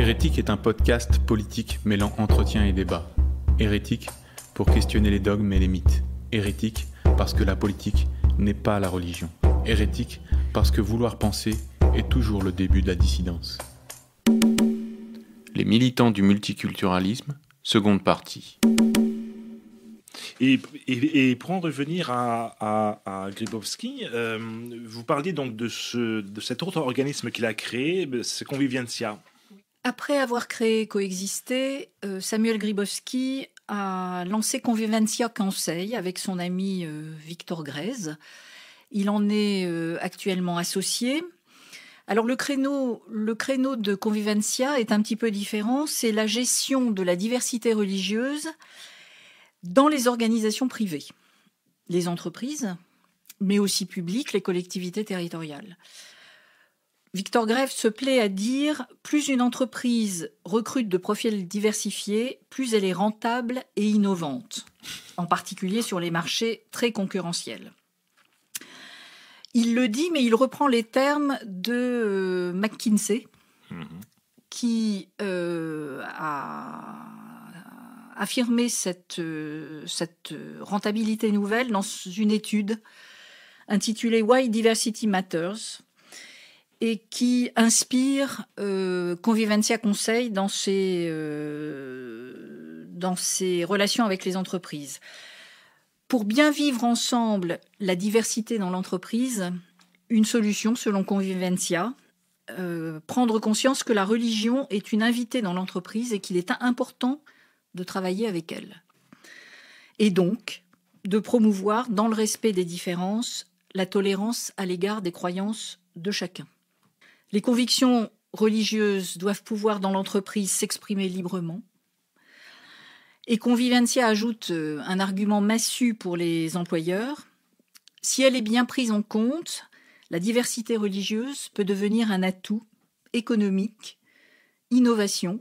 Hérétique est un podcast politique mêlant entretien et débat. Hérétique pour questionner les dogmes et les mythes. Hérétique parce que la politique n'est pas la religion. Hérétique parce que vouloir penser est toujours le début de la dissidence. Les militants du multiculturalisme, seconde partie. Et pour en revenir à Grybowski, vous parliez donc de cet autre organisme qu'il a créé, c'est Convivencia. Après avoir créé Coexister, Samuel Grybowski a lancé Convivencia Conseil avec son ami Victor Grèze. Il en est actuellement associé. Alors le créneau de Convivencia est un petit peu différent. C'est la gestion de la diversité religieuse dans les organisations privées, les entreprises, mais aussi publiques, les collectivités territoriales. Victor Grève se plaît à dire « Plus une entreprise recrute de profils diversifiés, plus elle est rentable et innovante, en particulier sur les marchés très concurrentiels. » Il le dit, mais il reprend les termes de McKinsey, qui a affirmé cette rentabilité nouvelle dans une étude intitulée « Why Diversity Matters », et qui inspire Convivencia Conseil dans ses relations avec les entreprises. Pour bien vivre ensemble la diversité dans l'entreprise, une solution, selon Convivencia, prendre conscience que la religion est une invitée dans l'entreprise et qu'il est important de travailler avec elle. Et donc, de promouvoir, dans le respect des différences, la tolérance à l'égard des croyances de chacun. Les convictions religieuses doivent pouvoir dans l'entreprise s'exprimer librement. Et Convivencia ajoute un argument massu pour les employeurs. Si elle est bien prise en compte, la diversité religieuse peut devenir un atout économique, innovation,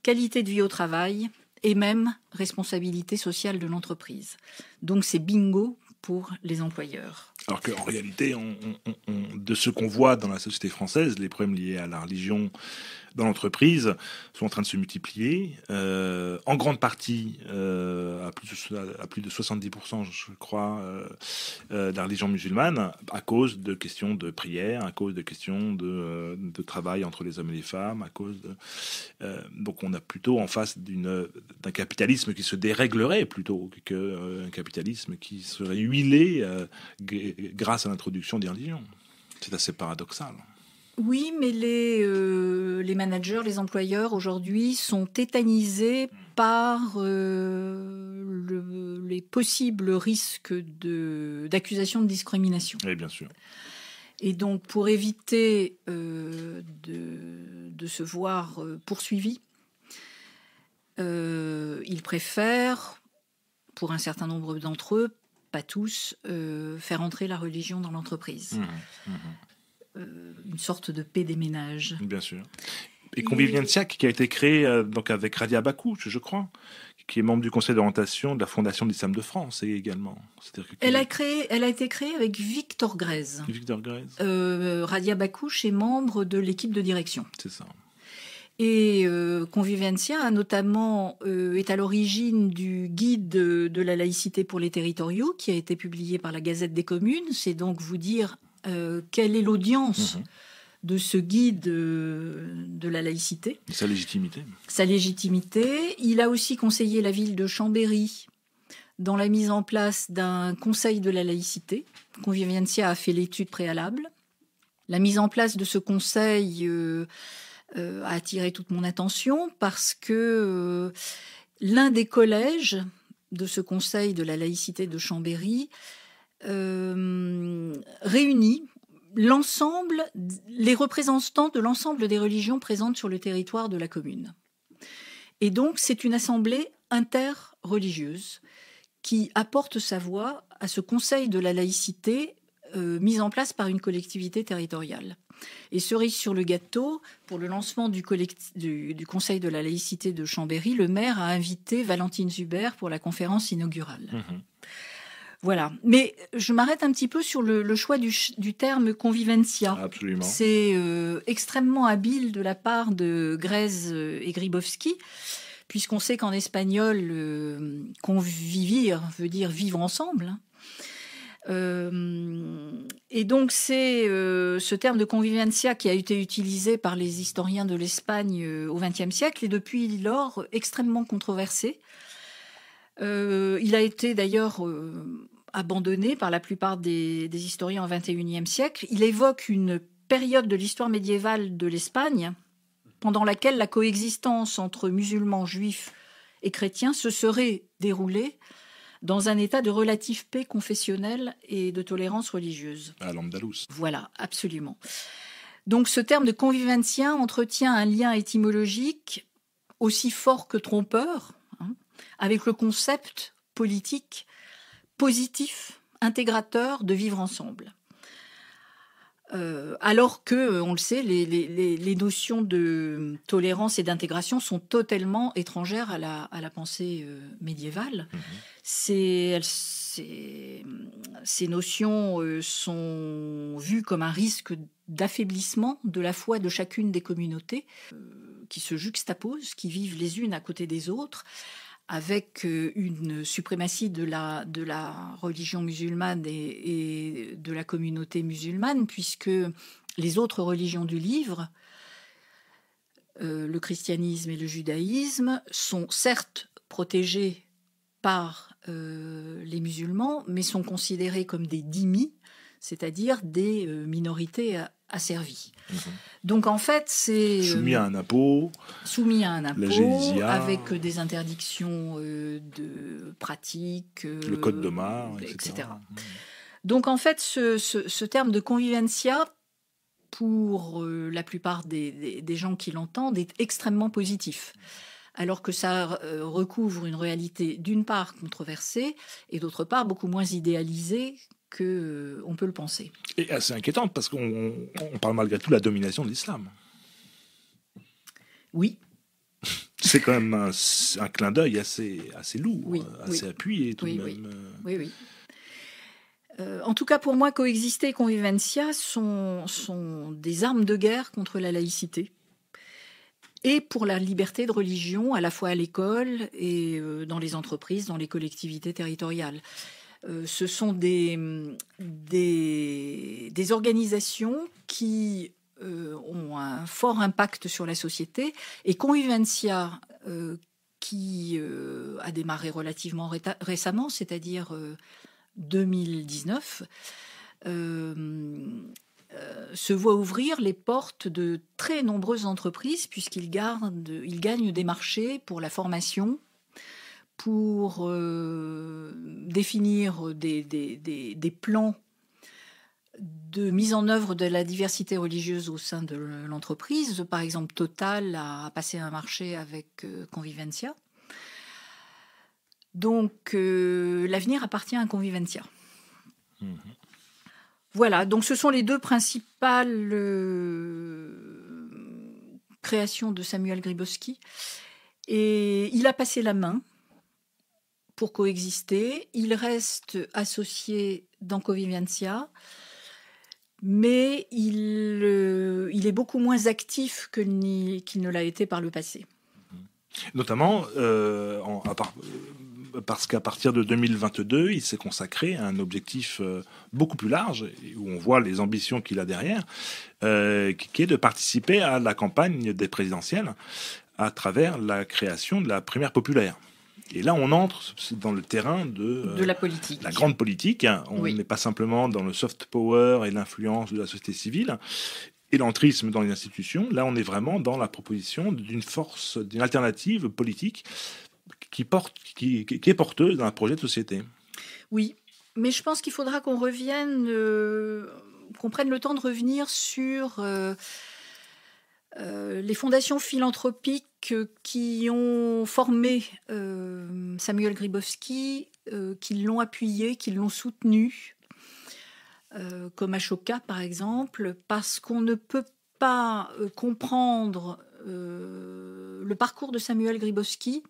qualité de vie au travail et même responsabilité sociale de l'entreprise. Donc c'est bingo pour les employeurs. Alors qu'en réalité, de ce qu'on voit dans la société française, les problèmes liés à la religion dans l'entreprise sont en train de se multiplier, en grande partie à plus de 70%, je crois, de la religion musulmane, à cause de questions de prière, à cause de questions de travail entre les hommes et les femmes, à cause de... donc on a plutôt en face d'un capitalisme qui se déréglerait plutôt qu'un capitalisme qui serait huilé grâce à l'introduction des religions. C'est assez paradoxal. Oui, mais les managers, les employeurs aujourd'hui sont tétanisés par les possibles risques d'accusation de discrimination. Oui, bien sûr. Et donc, pour éviter de se voir poursuivis, ils préfèrent, pour un certain nombre d'entre eux, pas tous, faire entrer la religion dans l'entreprise. Une sorte de paix des ménages. Bien sûr. Et Convivencia, qui a été créé donc avec Radia Bakouche, je crois, qui est membre du conseil d'orientation de la Fondation de l'Islam de France également. Elle a été créée avec Victor Grèze. Victor Grèze. Radia Bakouche est membre de l'équipe de direction. C'est ça. Et Convivencia notamment est à l'origine du guide de la laïcité pour les territoriaux qui a été publié par la Gazette des communes. C'est donc vous dire quelle est l'audience de ce guide de la laïcité. Sa légitimité. Sa légitimité. Il a aussi conseillé la ville de Chambéry dans la mise en place d'un conseil de la laïcité. Convivencia a fait l'étude préalable. La mise en place de ce conseil a attiré toute mon attention parce que l'un des collèges de ce conseil de la laïcité de Chambéry réunit les représentants de l'ensemble des religions présentes sur le territoire de la commune. Et donc, c'est une assemblée interreligieuse qui apporte sa voix à ce conseil de la laïcité mis en place par une collectivité territoriale. Et cerise sur le gâteau, pour le lancement du conseil de la laïcité de Chambéry, le maire a invité Valentine Zuber pour la conférence inaugurale. Voilà. Mais je m'arrête un petit peu sur le choix du terme convivencia. Absolument. C'est extrêmement habile de la part de Grèze et Grybowski, puisqu'on sait qu'en espagnol, convivir veut dire vivre ensemble. Et donc c'est ce terme de convivencia qui a été utilisé par les historiens de l'Espagne au XXe siècle et depuis lors extrêmement controversé. Il a été d'ailleurs abandonné par la plupart des historiens au XXIe siècle. Il évoque une période de l'histoire médiévale de l'Espagne pendant laquelle la coexistence entre musulmans, juifs et chrétiens se serait déroulée dans un état de relative paix confessionnelle et de tolérance religieuse. À l'Andalous. Voilà, absolument. Donc ce terme de convivencia entretient un lien étymologique aussi fort que trompeur, avec le concept politique positif, intégrateur de vivre ensemble. Alors que, on le sait, les notions de tolérance et d'intégration sont totalement étrangères à la pensée médiévale. Ces notions sont vues comme un risque d'affaiblissement de la foi de chacune des communautés qui se juxtaposent, qui vivent les unes à côté des autres, avec une suprématie de la religion musulmane et de la communauté musulmane, puisque les autres religions du livre, le christianisme et le judaïsme, sont certes protégées par les musulmans, mais sont considérées comme des dhimmis, c'est-à-dire des minorités asservies. Donc en fait, c'est soumis à un impôt, la jizya, avec des interdictions de pratiques, le code d'Omar, etc. Donc en fait, ce terme de convivencia, pour la plupart des gens qui l'entendent, est extrêmement positif. Alors que ça recouvre une réalité d'une part controversée et d'autre part beaucoup moins idéalisée qu'on peut le penser. Et assez inquiétante parce qu'on parle malgré tout de la domination de l'islam. Oui. C'est quand même un clin d'œil assez lourd, assez appuyé tout de même. Oui. En tout cas, pour moi, coexister et convivencia sont des armes de guerre contre la laïcité et pour la liberté de religion, à la fois à l'école et dans les entreprises, dans les collectivités territoriales. Ce sont des organisations qui ont un fort impact sur la société. Et Convivencia, qui a démarré relativement récemment, c'est-à-dire 2019, se voit ouvrir les portes de très nombreuses entreprises puisqu'ils gagnent des marchés pour la formation, pour définir des plans de mise en œuvre de la diversité religieuse au sein de l'entreprise. Par exemple, Total a passé un marché avec Convivencia. Donc, l'avenir appartient à Convivencia. Voilà, donc ce sont les deux principales créations de Samuel Grybowski. Et il a passé la main pour coexister. Il reste associé dans Convivencia, mais il est beaucoup moins actif qu'il ne l'a été par le passé. Notamment, parce qu'à partir de 2022, il s'est consacré à un objectif beaucoup plus large, où on voit les ambitions qu'il a derrière, qui est de participer à la campagne des présidentielles à travers la création de la primaire populaire. Et là, on entre dans le terrain de la politique. La grande politique. On n'est pas simplement dans le soft power et l'influence de la société civile et l'entrisme dans les institutions. Là, on est vraiment dans la proposition d'une alternative politique qui est porteuse d'un projet de société. Oui, mais je pense qu'il faudra qu'on revienne, qu'on prenne le temps de revenir sur les fondations philanthropiques qui ont formé Samuel Grybowski, qui l'ont appuyé, qui l'ont soutenu, comme Ashoka par exemple, parce qu'on ne peut pas comprendre le parcours de Samuel Grybowski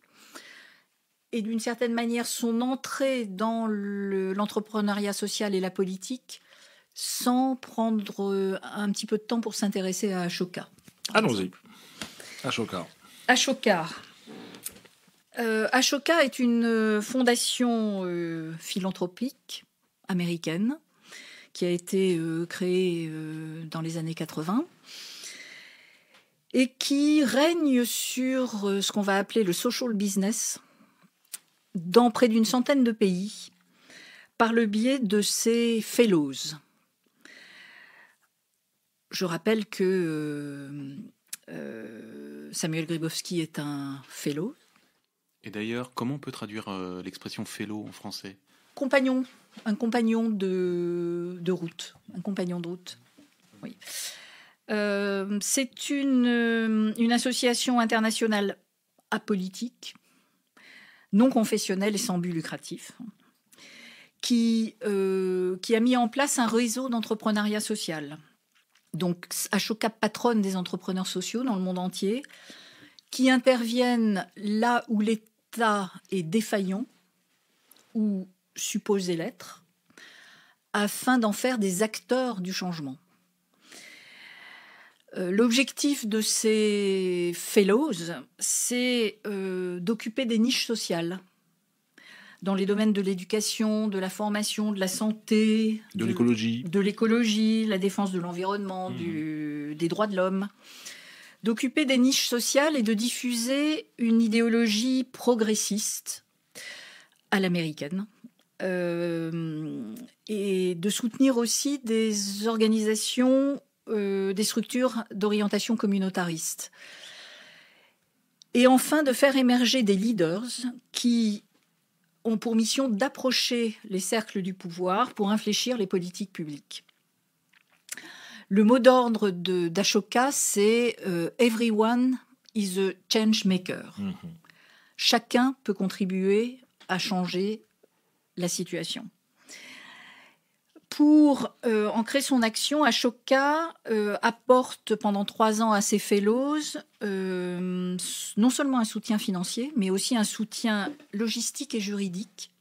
et d'une certaine manière son entrée dans l'entrepreneuriat social et la politique sans prendre un petit peu de temps pour s'intéresser à Ashoka. Allons-y. Ashoka. Ashoka est une fondation philanthropique américaine qui a été créée dans les années 80 et qui règne sur ce qu'on va appeler le social business dans près d'une centaine de pays par le biais de ses fellows. Je rappelle que Samuel Grybowski est un fellow. Et d'ailleurs, comment on peut traduire l'expression fellow en français ? Compagnon, un compagnon de route. Un compagnon de route, oui. C'est une association internationale apolitique, non confessionnelle et sans but lucratif, qui a mis en place un réseau d'entrepreneuriat social. Donc, Ashoka patronne des entrepreneurs sociaux dans le monde entier qui interviennent là où l'État est défaillant ou supposé l'être, afin d'en faire des acteurs du changement. L'objectif de ces fellows, c'est d'occuper des niches sociales dans les domaines de l'éducation, de la formation, de la santé, de l'écologie, la défense de l'environnement, des droits de l'homme, d'occuper des niches sociales et de diffuser une idéologie progressiste à l'américaine, et de soutenir aussi des organisations, des structures d'orientation communautariste. Et enfin, de faire émerger des leaders qui ont pour mission d'approcher les cercles du pouvoir pour infléchir les politiques publiques. Le mot d'ordre d'Ashoka, c'est « Everyone is a change maker ». Chacun peut contribuer à changer la situation. Pour ancrer son action, Ashoka apporte pendant 3 ans à ses fellows non seulement un soutien financier, mais aussi un soutien logistique et juridique,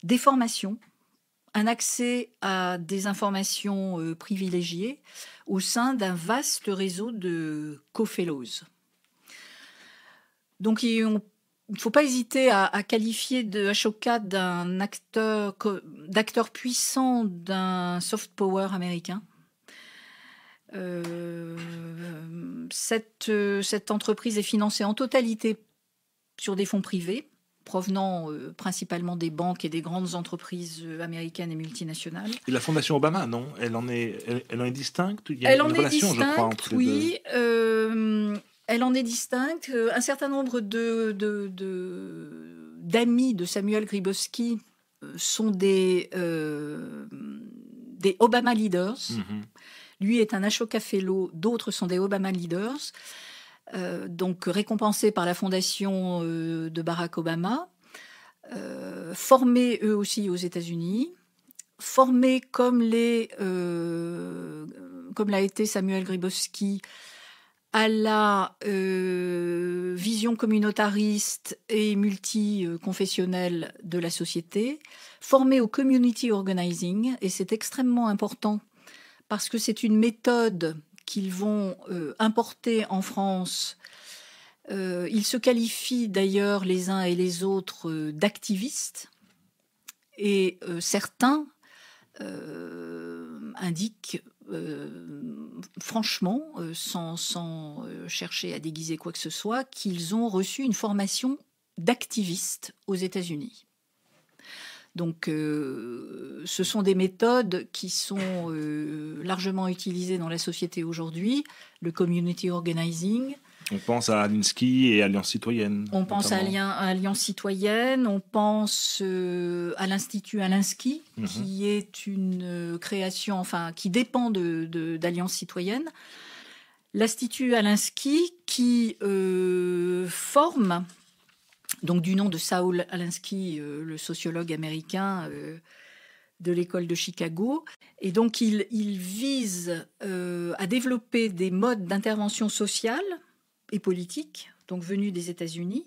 des formations, un accès à des informations privilégiées au sein d'un vaste réseau de co-fellows. Donc, il ne faut pas hésiter à qualifier Ashoka d'acteur puissant d'un soft power américain. Cette entreprise est financée en totalité sur des fonds privés, provenant principalement des banques et des grandes entreprises américaines et multinationales. Et la Fondation Obama, non ? Elle en est distincte ? Il y a Elle une en est relation, distincte, je crois, entre oui. Elle en est distincte. Un certain nombre d'amis de Samuel Grybowski sont des Obama Leaders. Lui est un Ashoka Fellow, d'autres sont des Obama Leaders, donc récompensés par la fondation de Barack Obama, formés eux aussi aux États-Unis, formés comme l'a été Samuel Grybowski à la vision communautariste et multiconfessionnelle de la société, formés au community organizing, et c'est extrêmement important parce que c'est une méthode qu'ils vont importer en France. Ils se qualifient d'ailleurs les uns et les autres d'activistes, et certains indiquent franchement, sans chercher à déguiser quoi que ce soit, qu'ils ont reçu une formation d'activistes aux États-Unis. Donc, ce sont des méthodes qui sont largement utilisées dans la société aujourd'hui, le community organizing. On pense à Alinsky et Alliance citoyenne. On pense à Alliance citoyenne, on pense à l'Institut Alinsky, qui est une création, enfin, qui dépend d'Alliance citoyenne. L'Institut Alinsky qui forme, donc du nom de Saul Alinsky, le sociologue américain de l'école de Chicago. Et donc, il vise à développer des modes d'intervention sociale et politique, donc venus des États-Unis,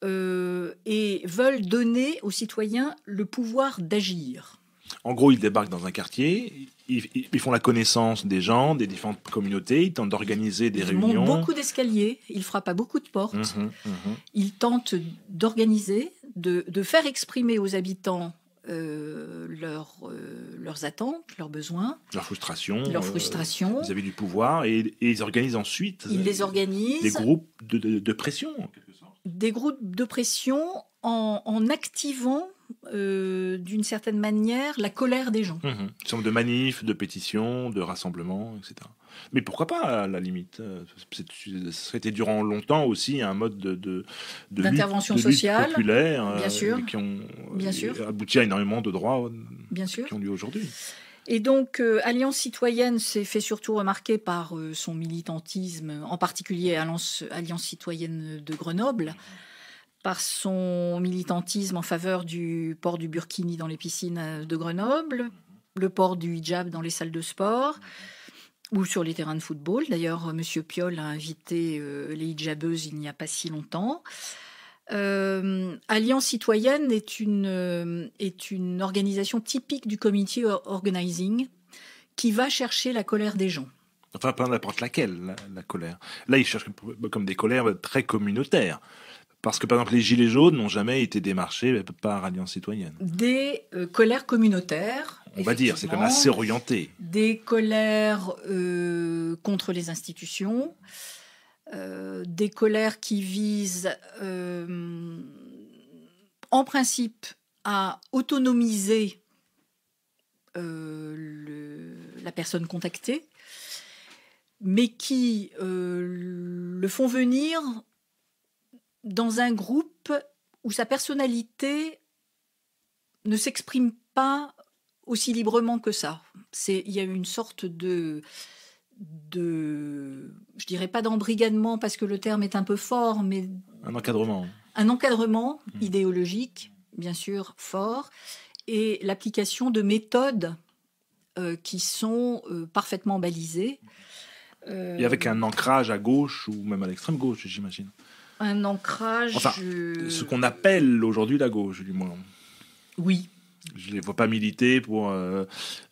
et veulent donner aux citoyens le pouvoir d'agir. En gros, ils débarquent dans un quartier, ils font la connaissance des gens, des différentes communautés, ils tentent d'organiser des réunions. Ils montent beaucoup d'escaliers, ils frappent à beaucoup de portes, ils tentent d'organiser, de faire exprimer aux habitants leurs attentes, leurs besoins, leur frustration vis-à-vis du pouvoir, et ils organisent ensuite des groupes de pression, en quelque sorte. Des groupes de pression en activant d'une certaine manière la colère des gens. Une sorte de manifs, de pétitions, de rassemblements, etc. Mais pourquoi pas, à la limite? Ça a été durant longtemps aussi un mode d'intervention lutte sociale populaire, bien sûr, qui ont bien sûr. abouti à énormément de droits bien sûr. qui ont lieu aujourd'hui. Et donc, Alliance citoyenne s'est fait surtout remarquer par son militantisme, en particulier Alliance citoyenne de Grenoble, par son militantisme en faveur du port du burkini dans les piscines de Grenoble, le port du hijab dans les salles de sport ou sur les terrains de football. D'ailleurs, M. Piolle a invité les hijabeuses il n'y a pas si longtemps. Alliance citoyenne est une organisation typique du community organizing qui va chercher la colère des gens. Enfin, pas n'importe laquelle, la colère. Là, ils cherchent comme des colères très communautaires. Parce que, par exemple, les Gilets jaunes n'ont jamais été démarchés par Alliance citoyenne. Des colères communautaires. On va dire, c'est quand même assez orienté. Des colères contre les institutions, des colères qui visent, en principe, à autonomiser la personne contactée, mais qui le font venir dans un groupe où sa personnalité ne s'exprime pas aussi librement que ça. Il y a une sorte de je dirais pas d'embrigadement parce que le terme est un peu fort, mais un encadrement idéologique, bien sûr, fort, et l'application de méthodes qui sont parfaitement balisées. Et avec un ancrage à gauche ou même à l'extrême gauche, j'imagine. Un ancrage... Enfin, ce qu'on appelle aujourd'hui la gauche, du moins. Oui. Je ne les vois pas militer pour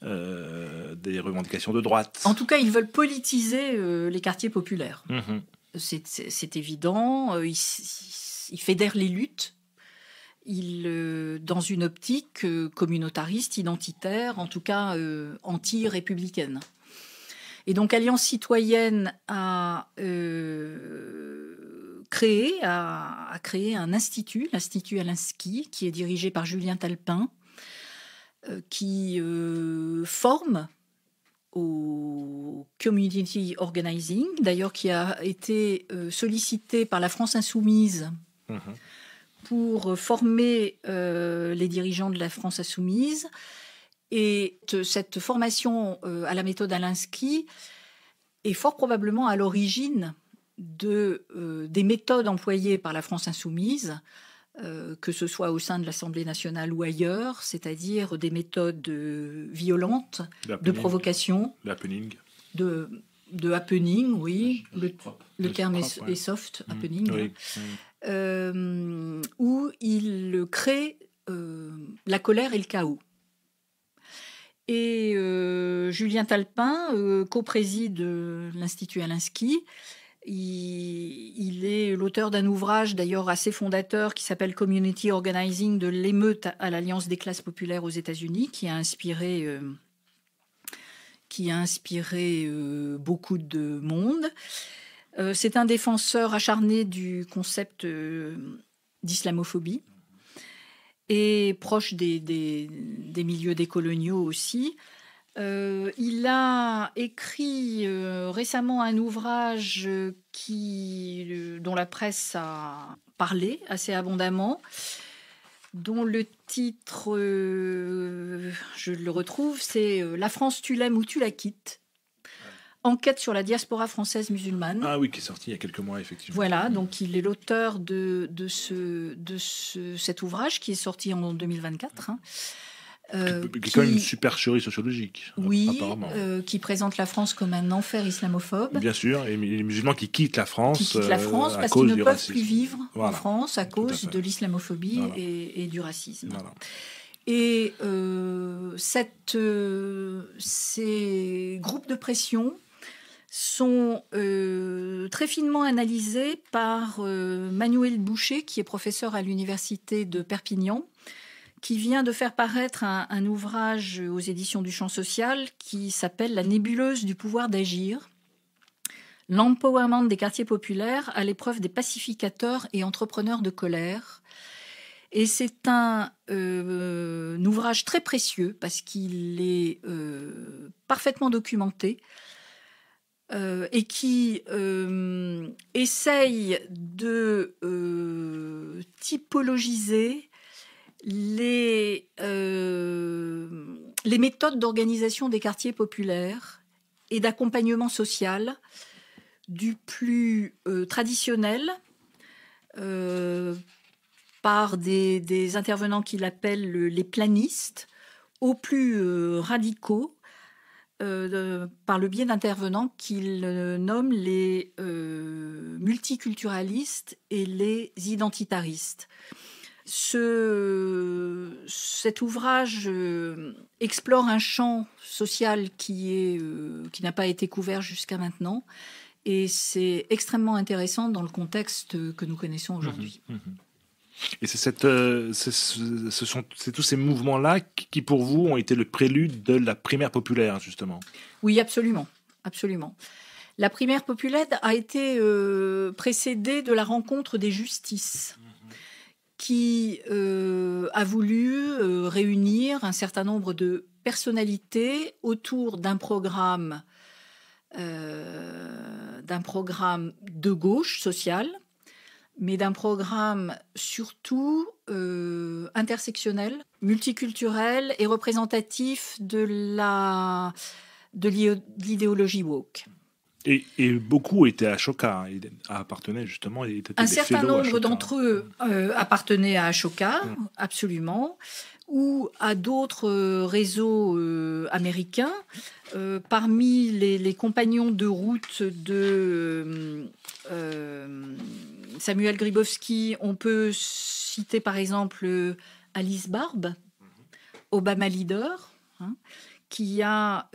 des revendications de droite. En tout cas, ils veulent politiser les quartiers populaires. C'est évident. Ils fédèrent les luttes. Dans une optique communautariste, identitaire, en tout cas anti-républicaine. Et donc, Alliance citoyenne a créé un institut, l'Institut Alinsky, qui est dirigé par Julien Talpin, qui forme au community organizing, d'ailleurs qui a été sollicité par la France Insoumise pour former les dirigeants de la France Insoumise. Et cette formation à la méthode Alinsky est fort probablement à l'origine des méthodes employées par la France Insoumise, que ce soit au sein de l'Assemblée nationale ou ailleurs, c'est-à-dire des méthodes violentes, de provocation, de happening, oui, le terme est soft, happening, oui. où il crée la colère et le chaos. Et Julien Talpin co-préside l'Institut Alinsky. Il est l'auteur d'un ouvrage d'ailleurs assez fondateur qui s'appelle Community Organizing de l'émeute à l'Alliance des classes populaires aux États-Unis, qui a inspiré beaucoup de monde. C'est un défenseur acharné du concept d'islamophobie et proche des milieux décoloniaux aussi. Il a écrit récemment un ouvrage dont la presse a parlé assez abondamment, dont le titre, je le retrouve, c'est « La France, tu l'aimes ou tu la quittes ?» Enquête sur la diaspora française musulmane. Ah oui, qui est sorti il y a quelques mois, effectivement. Voilà, donc il est l'auteur de cet ouvrage qui est sorti en 2024. Qui est quand même une supercherie sociologique, oui, apparemment. Qui présente la France comme un enfer islamophobe. Bien sûr, et les musulmans qui quittent la France, parce qu'ils ne peuvent plus vivre en France à cause de l'islamophobie et du racisme. Voilà. Et ces groupes de pression sont très finement analysés par Manuel Boucher, qui est professeur à l'université de Perpignan, qui vient de faire paraître un ouvrage aux éditions du Champ Social qui s'appelle « La nébuleuse du pouvoir d'agir ». L'empowerment des quartiers populaires à l'épreuve des pacificateurs et entrepreneurs de colère. Et c'est un ouvrage très précieux parce qu'il est parfaitement documenté et qui essaye de typologiser les méthodes d'organisation des quartiers populaires et d'accompagnement social du plus traditionnel par des intervenants qu'il appelle les planistes, aux plus radicaux, par le biais d'intervenants qu'il nomme les multiculturalistes et les identitaristes. Cet ouvrage explore un champ social qui n'a pas été couvert jusqu'à maintenant, et c'est extrêmement intéressant dans le contexte que nous connaissons aujourd'hui. Et c'est tous ces mouvements-là qui, pour vous, ont été le prélude de la primaire populaire, justement. Oui, absolument. Absolument. La primaire populaire a été précédée de la rencontre des justices, qui a voulu réunir un certain nombre de personnalités autour d'un programme de gauche sociale, mais d'un programme surtout intersectionnel, multiculturel et représentatif de l'idéologie woke. Et beaucoup étaient à Ashoka, appartenaient justement. Un certain nombre d'entre eux appartenaient à Ashoka, absolument, ou à d'autres réseaux américains. Parmi les compagnons de route de Samuel Grybowski, on peut citer par exemple Alice Barbe, Obama Leader, qui a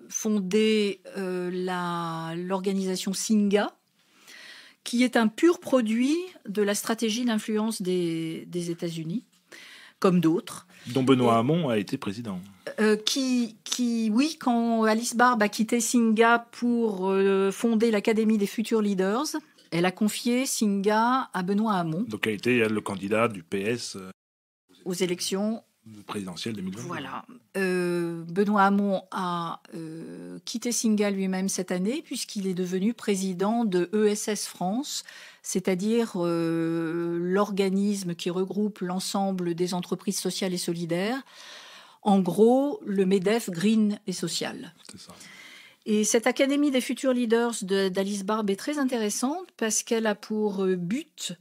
fondé l'organisation Singa, qui est un pur produit de la stratégie d'influence des États-Unis, comme d'autres. Dont Benoît Hamon a été président. Oui, quand Alice Barbe a quitté Singa pour fonder l'Académie des futurs leaders, elle a confié Singa à Benoît Hamon. Donc a été le candidat du PS aux élections présidentielles 2020. Voilà. Benoît Hamon a quitté Singa lui-même cette année puisqu'il est devenu président de ESS France, c'est-à-dire l'organisme qui regroupe l'ensemble des entreprises sociales et solidaires. En gros, le MEDEF green et social. C'est ça. Et cette Académie des futurs leaders d'Alice Barbe est très intéressante parce qu'elle a pour but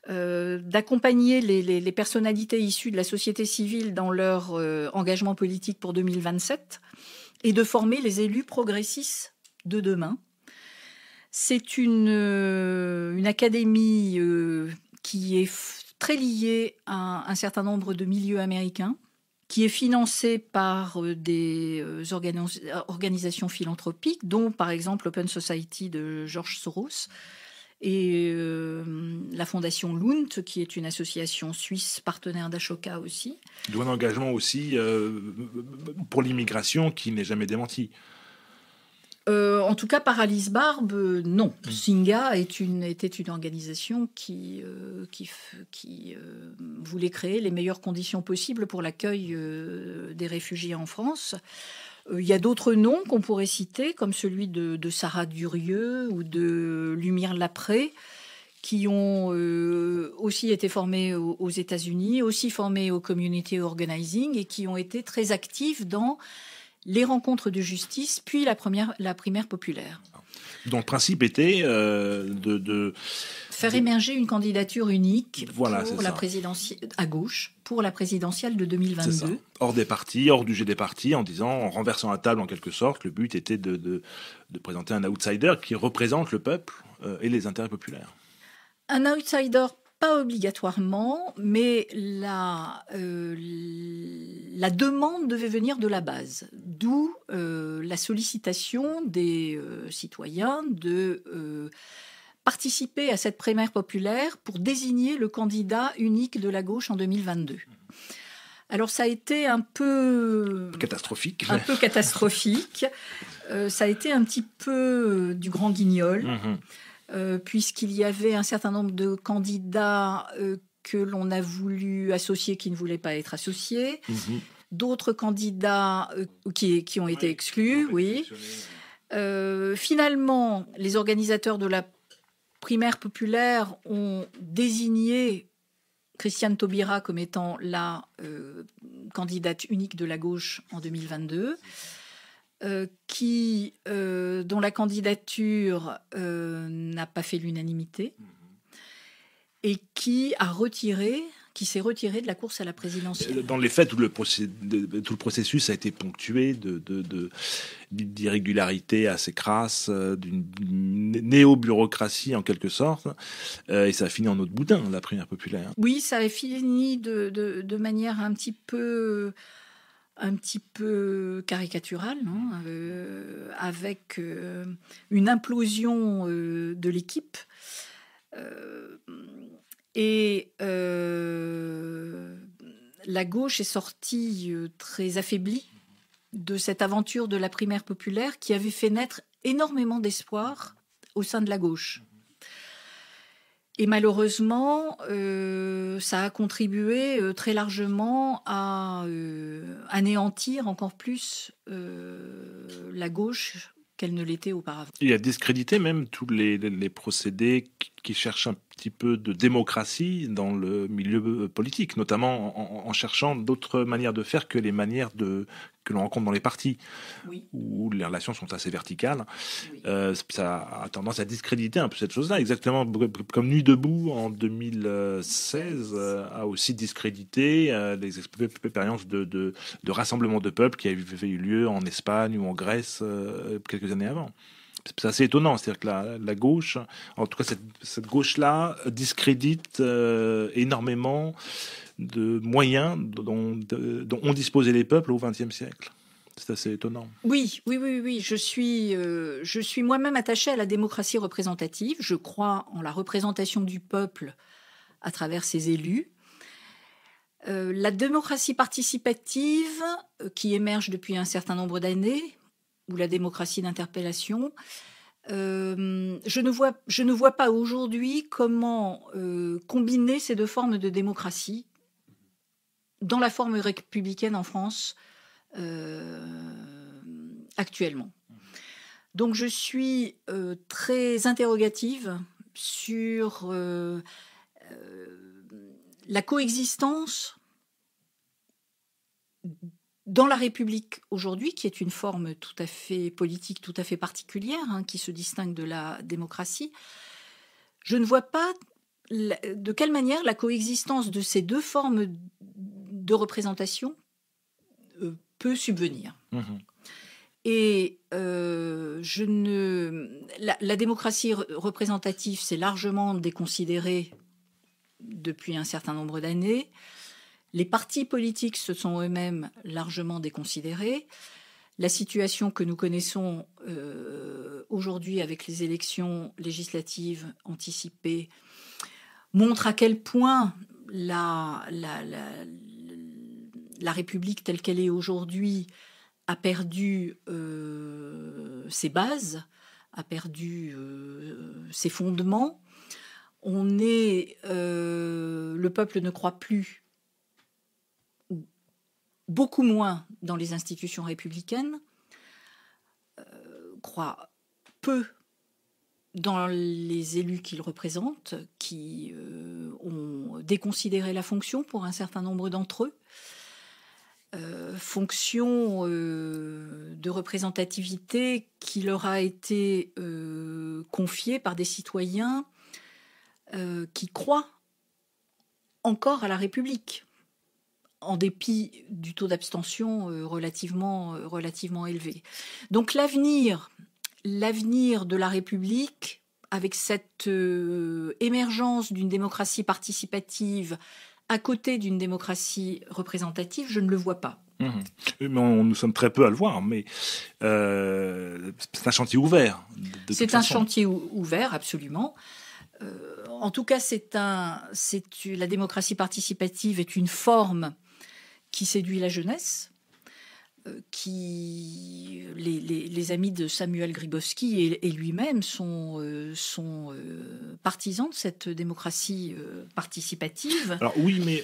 d'accompagner les personnalités issues de la société civile dans leur engagement politique pour 2027 et de former les élus progressistes de demain. C'est une académie qui est très liée à un certain nombre de milieux américains, qui est financée par des organisations philanthropiques, dont par exemple l'Open Society de George Soros, et la fondation Lund, qui est une association suisse partenaire d'Ashoka aussi. D'où un engagement aussi pour l'immigration qui n'est jamais démenti. En tout cas, par Alice Barbe, non. Singa était une organisation qui voulait créer les meilleures conditions possibles pour l'accueil des réfugiés en France. Il y a d'autres noms qu'on pourrait citer, comme celui de Sarah Durieux ou de Lumière Lapré, qui ont aussi été formés aux États-Unis, aussi formés au community organizing et qui ont été très actifs dans les rencontres de justice, puis la primaire populaire. dont le principe était de faire émerger une candidature unique voilà, pour la présidentielle à gauche pour la présidentielle de 2022. Hors des partis, hors du jeu des partis, en disant, en renversant la table en quelque sorte, le but était de présenter un outsider qui représente le peuple et les intérêts populaires. Un outsider, pas obligatoirement, mais la demande devait venir de la base, d'où la sollicitation des citoyens de participer à cette primaire populaire pour désigner le candidat unique de la gauche en 2022. Alors ça a été un peu catastrophique. Ça a été un petit peu du grand guignol. Puisqu'il y avait un certain nombre de candidats que l'on a voulu associer qui ne voulaient pas être associés, d'autres candidats qui ont été exclus, oui. Finalement, les organisateurs de la primaire populaire ont désigné Christiane Taubira comme étant la candidate unique de la gauche en 2022. Dont la candidature n'a pas fait l'unanimité et qui s'est retiré de la course à la présidentielle. Dans les faits, tout le processus a été ponctué d'irrégularités assez crasses, d'une néo-bureaucratie en quelque sorte, et ça a fini en autre boudin, la primaire populaire. Oui, ça a fini de manière un petit peu caricaturale, avec une implosion de l'équipe. La gauche est sortie très affaiblie de cette aventure de la primaire populaire qui avait fait naître énormément d'espoir au sein de la gauche. Et malheureusement, ça a contribué très largement à anéantir encore plus la gauche qu'elle ne l'était auparavant. Il a discrédité même tous les procédés qui cherchent un petit peu de démocratie dans le milieu politique, notamment en cherchant d'autres manières de faire que les manières que l'on rencontre dans les partis, oui, où les relations sont assez verticales. Oui. Ça a tendance à discréditer un peu cette chose-là, exactement comme Nuit debout en 2016 a aussi discrédité les expériences de rassemblement de peuples qui avaient eu lieu en Espagne ou en Grèce quelques années avant. C'est assez étonnant, c'est-à-dire que la gauche, en tout cas cette gauche-là, discrédite énormément de moyens dont ont disposé les peuples au XXe siècle. C'est assez étonnant. Oui. Je suis moi-même attachée à la démocratie représentative. Je crois en la représentation du peuple à travers ses élus. La démocratie participative, qui émerge depuis un certain nombre d'années, ou la démocratie d'interpellation, je ne vois pas aujourd'hui comment combiner ces deux formes de démocratie dans la forme républicaine en France actuellement. Donc je suis très interrogative sur la coexistence dans la République aujourd'hui, qui est une forme tout à fait politique, tout à fait particulière, qui se distingue de la démocratie. Je ne vois pas de quelle manière la coexistence de ces deux formes de représentation peut subvenir. Et la démocratie représentative s'est largement déconsidérée depuis un certain nombre d'années. Les partis politiques se sont eux-mêmes largement déconsidérés. La situation que nous connaissons aujourd'hui avec les élections législatives anticipées montre à quel point la République telle qu'elle est aujourd'hui a perdu ses bases, a perdu ses fondements. Le peuple ne croit plus, beaucoup moins dans les institutions républicaines, croit peu dans les élus qu'il représente, qui ont déconsidéré la fonction pour un certain nombre d'entre eux. fonction de représentativité qui leur a été confiée par des citoyens qui croient encore à la République, en dépit du taux d'abstention relativement élevé. Donc l'avenir de la République, avec cette émergence d'une démocratie participative à côté d'une démocratie représentative, je ne le vois pas. Mais nous sommes très peu à le voir, mais c'est un chantier ouvert. C'est un chantier ouvert, absolument. En tout cas, la démocratie participative est une forme qui séduit la jeunesse. Les amis de Samuel Grybowski et lui-même sont partisans de cette démocratie participative. Alors oui, mais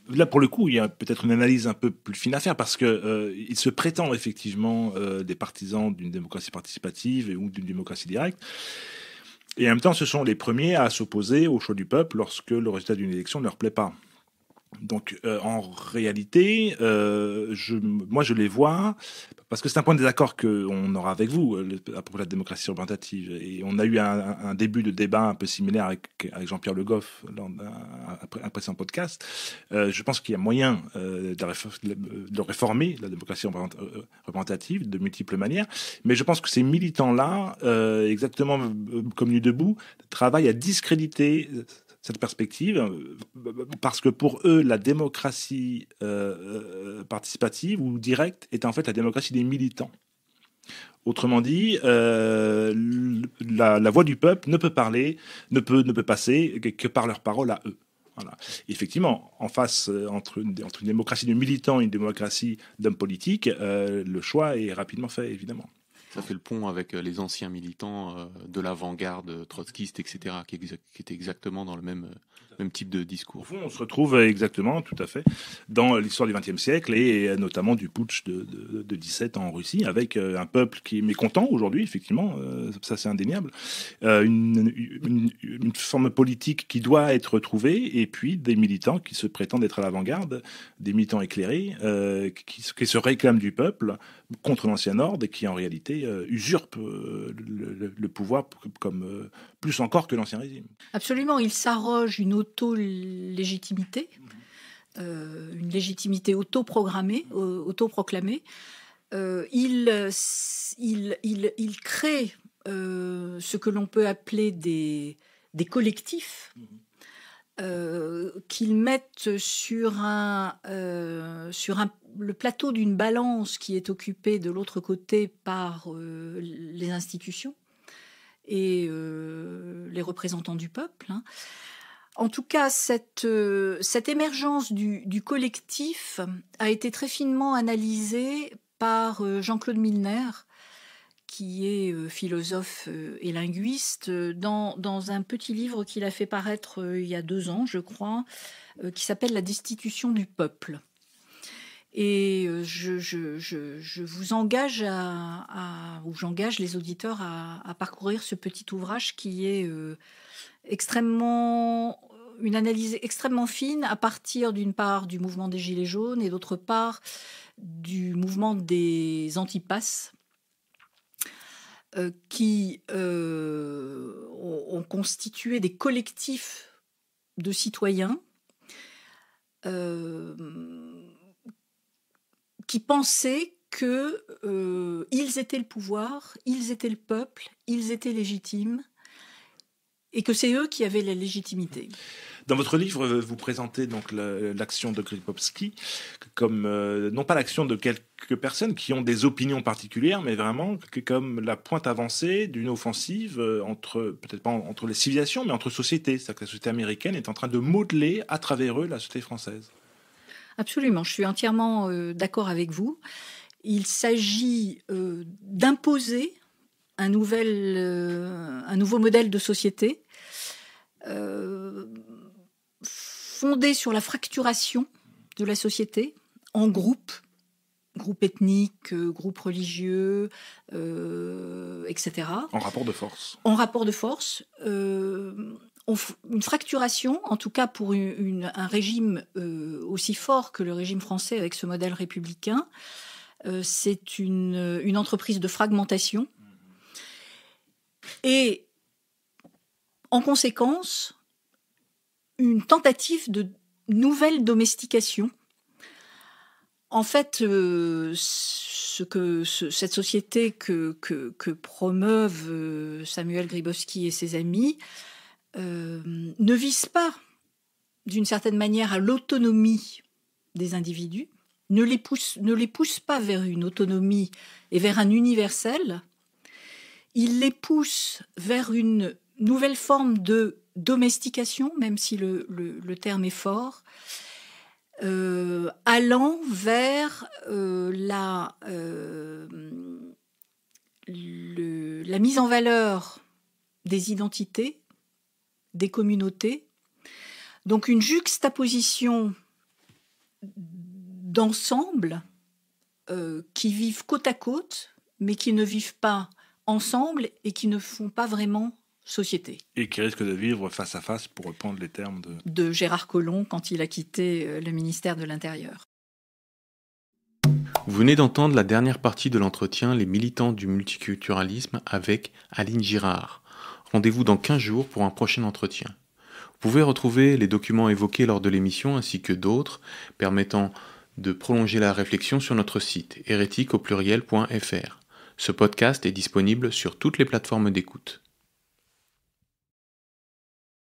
là pour le coup, il y a peut-être une analyse un peu plus fine à faire parce que ils se prétendent effectivement des partisans d'une démocratie participative ou d'une démocratie directe. Et en même temps, ce sont les premiers à s'opposer au choix du peuple lorsque le résultat d'une élection ne leur plaît pas. Donc, en réalité, moi, je les vois, parce que c'est un point de désaccord qu'on aura avec vous à propos de la démocratie représentative. Et on a eu un début de débat un peu similaire avec Jean-Pierre Le Goff lors d'un précédent podcast. Je pense qu'il y a moyen de réformer la démocratie représentative de multiples manières. Mais je pense que ces militants-là, exactement comme Nuit debout, travaillent à discréditer cette perspective, parce que pour eux, la démocratie participative ou directe est en fait la démocratie des militants. Autrement dit, la voix du peuple ne peut passer que par leurs paroles à eux. Voilà. Effectivement, en face, entre une démocratie de militants et une démocratie d'hommes politiques, le choix est rapidement fait, évidemment. Ça fait le pont avec les anciens militants de l'avant-garde trotskiste, etc., qui étaient exactement dans le même type de discours. Au fond, on se retrouve exactement, tout à fait, dans l'histoire du XXe siècle et notamment du putsch de 17 en Russie, avec un peuple qui est mécontent aujourd'hui, effectivement, ça c'est indéniable, une forme politique qui doit être retrouvée, et puis des militants qui se prétendent être à l'avant-garde, des militants éclairés, qui se réclament du peuple contre l'ancien ordre et qui en réalité usurpent le pouvoir comme plus encore que l'ancien régime. Absolument, ils s'arrogent une auto-légitimité, une légitimité autoprogrammée, autoproclamée. Ils créent ce que l'on peut appeler des collectifs qu'ils mettent sur le plateau d'une balance qui est occupée de l'autre côté par les institutions et les représentants du peuple. Hein. En tout cas, cette émergence du collectif a été très finement analysée par Jean-Claude Milner, qui est philosophe et linguiste, dans un petit livre qu'il a fait paraître il y a 2 ans, je crois, qui s'appelle « La destitution du peuple ». Et je vous engage ou j'engage les auditeurs à parcourir ce petit ouvrage qui est une analyse extrêmement fine à partir d'une part du mouvement des Gilets jaunes et d'autre part du mouvement des antipasses qui ont constitué des collectifs de citoyens qui pensaient qu'ils étaient le pouvoir, ils étaient le peuple, ils étaient légitimes, et que c'est eux qui avaient la légitimité. Dans votre livre, vous présentez donc l'action de Grybowski comme, non pas l'action de quelques personnes qui ont des opinions particulières, mais vraiment comme la pointe avancée d'une offensive peut-être pas entre les civilisations, mais entre sociétés. C'est-à-dire que la société américaine est en train de modeler à travers eux la société française. Absolument, je suis entièrement d'accord avec vous. Il s'agit d'imposer un nouveau modèle de société fondé sur la fracturation de la société en groupes ethniques, groupes religieux, etc. En rapport de force. En rapport de force, une fracturation, en tout cas pour un régime aussi fort que le régime français avec ce modèle républicain. C'est une entreprise de fragmentation. Et en conséquence, une tentative de nouvelle domestication. En fait, cette société que promeuvent Samuel Grybowski et ses amis ne vise pas, d'une certaine manière, à l'autonomie des individus, ne les pousse pas vers une autonomie et vers un universel. Il les pousse vers une nouvelle forme de domestication, même si le terme est fort, allant vers la mise en valeur des identités, des communautés, donc une juxtaposition d'ensembles qui vivent côte à côte, mais qui ne vivent pas ensemble et qui ne font pas vraiment société. Et qui risquent de vivre face à face, pour reprendre les termes de Gérard Collomb quand il a quitté le ministère de l'Intérieur. Vous venez d'entendre la dernière partie de l'entretien Les militants du multiculturalisme avec Aline Girard. Rendez-vous dans 15 jours pour un prochain entretien. Vous pouvez retrouver les documents évoqués lors de l'émission ainsi que d'autres permettant de prolonger la réflexion sur notre site hérétique.fr. Ce podcast est disponible sur toutes les plateformes d'écoute.